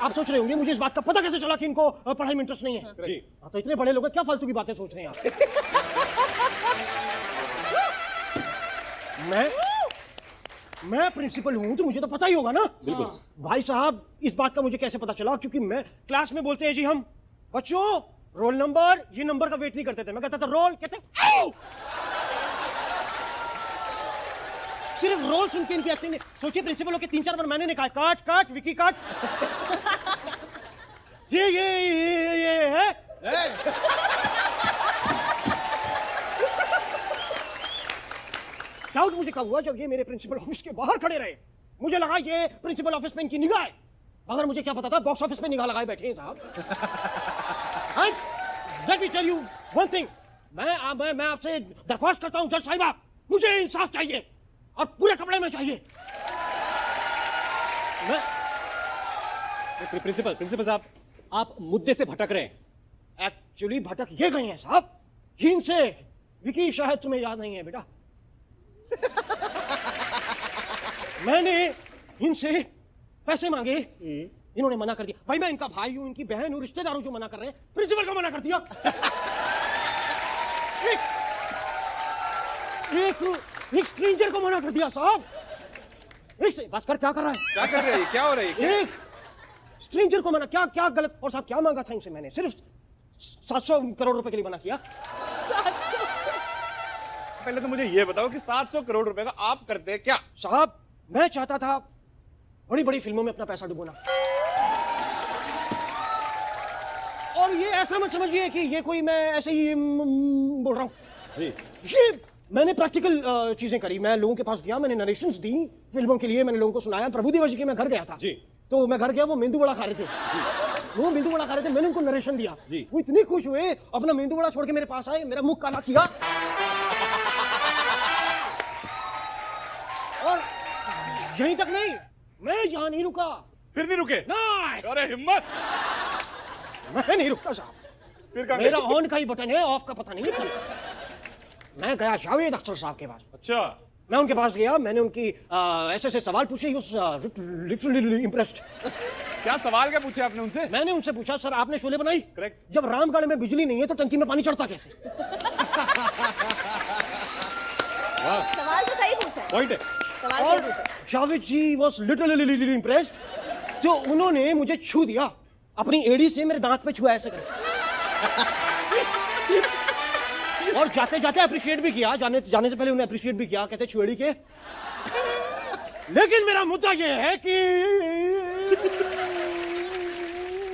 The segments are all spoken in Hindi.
आप सोच रहे होंगे मुझे इस बात का पता कैसे चला कि इनको पढ़ाई में इंटरेस्ट नहीं है। जी तो इतने बड़े लोग क्या फालतू की बातें सोच रहे हैं आप। मैं प्रिंसिपल हूं तो मुझे तो पता ही होगा ना। बिल्कुल। भाई साहब इस बात का मुझे कैसे पता चला, क्योंकि मैं क्लास में बोलते हैं जी हम बच्चों रोल नंबर, ये नंबर का वेट नहीं करते थे, मैं कहता था रोल, कहते सिर्फ रोल सुन के इनकी एक्टिंग। सोचिए प्रिंसिपल होके 3-4 बार मैंने कहा काट काट विकी काट। ये है डाउट मुझे कब हुआ जब ये मेरे प्रिंसिपल ऑफिस के बाहर खड़े रहे। मुझे लगा ये प्रिंसिपल ऑफिस में इनकी निगाह है, मगर मुझे क्या पता था बॉक्स ऑफिस में निगाह लगाए बैठे हैं साहब। Let me tell you one thing, मैं आपसे दरख्वास्त करता हूं जज साहिबा, मुझे इंसाफ चाहिए और पूरे कपड़े में चाहिए। प्रिंसिपल साहब आप मुद्दे से भटक रहे हैं। एक्चुअली भटक ये गए हैं साहब हीन से। विकी शायद तुम्हें याद नहीं है बेटा, मैंने इनसे पैसे मांगे, इन्होंने मना कर दिया। भाई मैं इनका भाई हूं, इनकी बहन हूं, रिश्तेदार हूं, जो मना कर रहे हैं प्रिंसिपल को मना कर दिया। एक स्ट्रेंजर को मना कर दिया साहब। बस कर, क्या कर रहा है, क्या कर रहे हैं, क्या हो रहा है? एक स्ट्रेंजर को मना, क्या गलत। और साहब क्या मांगा था इनसे मैंने, सिर्फ 700 करोड़ रुपए के लिए मना किया। पहले तो मुझे ये बताओ कि 700 करोड़ रुपए का आप करते क्या? साहब मैं चाहता था बड़ी बड़ी फिल्मों में अपना पैसा डुबोना, और ये ऐसा मत समझिए कि ये कोई मैं ऐसे ही बोल रहा हूं जी। ये मैंने प्रैक्टिकल चीजें करी। मैं लोगों के पास गया, मैंने नरेशंस दी फिल्मों के लिए, मैंने लोगों को सुनाया। प्रभु देवा जी के मैं घर गया था जी। तो मैं घर गया, वो मेंदू वड़ा खा रहे थे जी। वो मेंदू वड़ा खा रहे थे, मैंने उनको नरेशन दिया जी। वो इतने खुश हुए, अपना मेंदू वड़ा छोड़ के मेरे पास आए, मेरा मुंह काला किया और यहीं तक नहीं, मैं यहां नहीं रुका। फिर नहीं रुके? नहीं, अरे हिम्मत! मैं नहीं रुकता साहब। फिर कहाँ मेरा गए? ऑन का ही बटन है, ऑफ का पता नहीं है। मैं गया जावेद अख्तर साहब के पास। अच्छा, मैं उनके पास गया, मैंने उनकी ऐसे सवाल पूछे। ही लिटरली इम्प्रेस्ड। क्या सवाल क्या पूछे आपने उनसे? मैंने उनसे पूछा सर आपने शोले बनाई? करेक्ट। जब रामगढ़ में बिजली नहीं है तो टंकी में पानी चढ़ता कैसे? सवाल तो सही पूछा है। पॉइंट है। सवाल और सही पूछा। जावेद जी वॉज लिटरली इम्प्रेस्ड। तो उन्होंने मुझे छू दिया, अपनी एड़ी से मेरे दांत पे छुआ ऐसे कर, और जाते जाते अप्रिशिएट भी किया। जाने से पहले उन्हें अप्रिशिएट भी किया, कहते छुएड़ी के। लेकिन मेरा मुद्दा यह है कि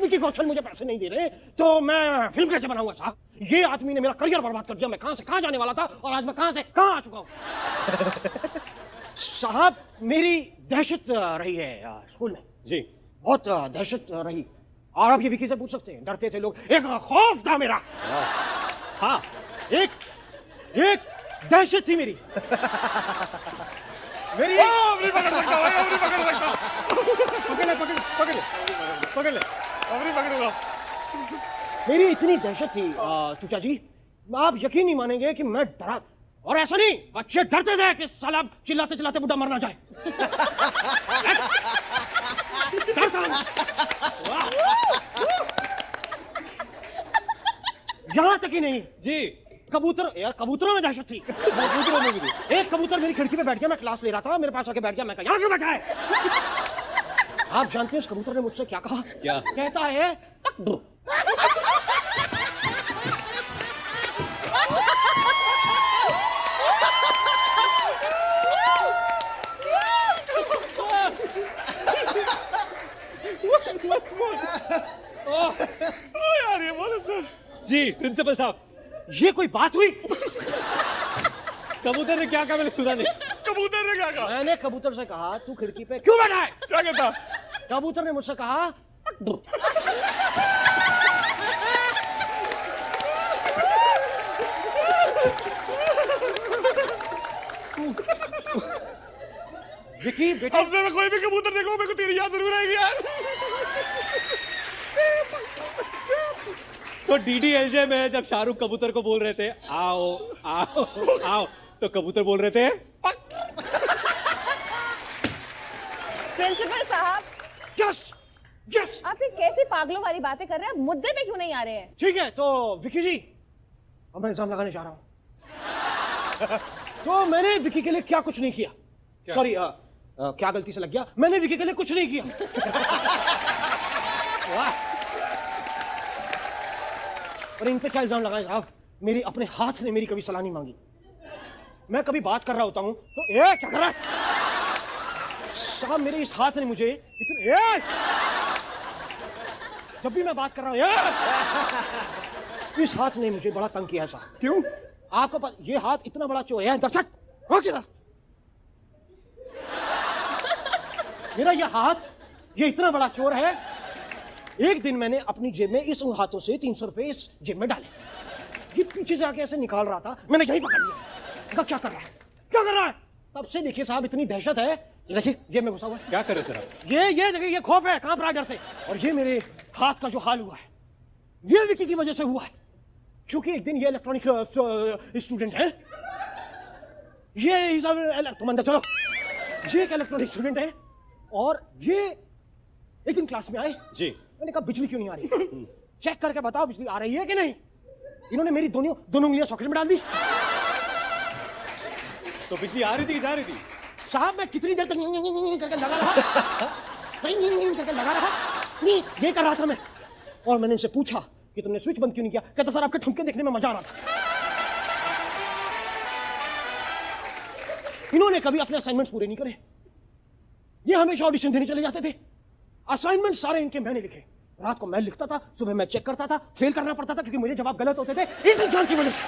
विकी कौशल मुझे पैसे नहीं दे रहे, तो मैं फिल्म कैसे बनाऊंगा साहब? ये आदमी ने मेरा करियर बर्बाद कर दिया। मैं कहां से कहां जाने वाला था और आज मैं कहां से कहां आ चुका हूं। साहब मेरी दहशत रही है स्कूल में जी। बहुत दहशत रही। और आप ये विकी से पूछ सकते हैं, डरते थे लोग, एक खौफ था मेरा। हाँ, एक दहशत थी मेरी। मेरी अब नहीं पकड़ सकता भाई, अब नहीं पकड़ सकता। पकड़ ले। अब नहीं पकड़ूंगा। मेरी इतनी दहशत थी चूचा जी, आप यकीन नहीं मानेंगे कि मैं डरा। और ऐसा नहीं, बच्चे डरते थे कि साला चिल्लाते चिल्लाते बुढ़ा मर ना जाए। डरता हूं। यहां तक ही नहीं जी। कबूतर, यार कबूतरों में दहशत थी। कबूतरों में भी थी। एक कबूतर मेरी खिड़की पे बैठ गया, मैं क्लास ले रहा था, मेरे पास आके बैठ गया। मैं कहा यहाँ क्यों बैठा है? आप जानते हैं उस कबूतर ने मुझसे क्या कहा? क्या? कहता है यार ये बहुत अच्छा। जी प्रिंसिपल साहब, ये कोई बात हुई? कबूतर ने क्या कहा मैंने सुना नहीं। कबूतर ने क्या कहा? मैंने कबूतर से कहा तू खिड़की पे क्यों बैठा है? क्या कहता? कबूतर ने मुझसे कहा विकी बेटा, अब से मैं कोई भी कबूतर देखूं मेरे को तेरी याद जरूर आएगी यार। तो डीडीएलजे में जब शाहरुख कबूतर को बोल रहे थे आओ आओ आओ, तो कबूतर बोल रहे थे प्रिंसिपल साहब, यस यस आप ये कैसी पागलों वाली बातें कर रहे हैं? आप मुद्दे पे क्यों नहीं आ रहे हैं? ठीक है, तो विकी जी अब मैं इल्जाम लगाने जा रहा हूं। तो मैंने विकी के लिए क्या कुछ नहीं किया। सॉरी, क्या गलती से लग गया, मैंने विकी के लिए कुछ नहीं किया। और इन पे क्या इल्जाम लगाए साहब? मेरे अपने हाथ ने मेरी कभी सलाह नहीं मांगी। मैं कभी बात कर रहा होता हूं तो क्या कर रहा है साहब? मेरे इस हाथ ने मुझे इतने जब भी मैं बात कर रहा हूं इस हाथ ने मुझे बड़ा तंग किया है साहब। क्यों? आपको पता, ये हाथ इतना बड़ा चोर है दर्शक, हो किधर? मेरा ये हाथ ये इतना बड़ा चोर है। एक दिन मैंने अपनी जेब में इस हाथों से 300 रुपए इस जेब में डाले। ये पीछे से आके ऐसे निकाल रहा था, मैंने यही पकड़ लिया। कहा, क्या कर रहा है, क्या कर रहा है? तब से देखिए साहब इतनी दहशत है। ये देखिए जेब में घुसा हुआ है। क्या करे सर आप? ये देखिए, ये खौफ है, कांप रहा है डर से। और ये मेरे हाथ का जो हाल हुआ है ये विकी की वजह से हुआ है। क्योंकि एक दिन ये इलेक्ट्रॉनिक स्टूडेंट है, ये तुम अंदर चलो, ये एक इलेक्ट्रॉनिक स्टूडेंट है और ये एक दिन क्लास में आए। जी। मैंने कहा बिजली क्यों नहीं आ रही, चेक करके बताओ बिजली आ रही है कि नहीं। इन्होंने मेरी दोनों उंगलियां सॉकेट में डाल दी। तो बिजली आ रही थी कि जा रही थी? साहब मैं कितनी देर तक करके लगा रहा करके लगा रहा नहीं, ये कर रहा था मैं। और मैंने इनसे पूछा कि तुमने स्विच बंद क्यों नहीं किया? कहता सर आपके ठुमके देखने में मजा आ रहा था। इन्होंने कभी अपने असाइनमेंट्स पूरे नहीं करे। ये हमेशा ऑडिशन देने चले जाते थे। असाइनमेंट सारे इनके मैंने लिखे। रात को मैं लिखता था, सुबह मैं चेक करता था, फेल करना पड़ता था क्योंकि मेरे जवाब गलत होते थे इस इंसान की वजह से।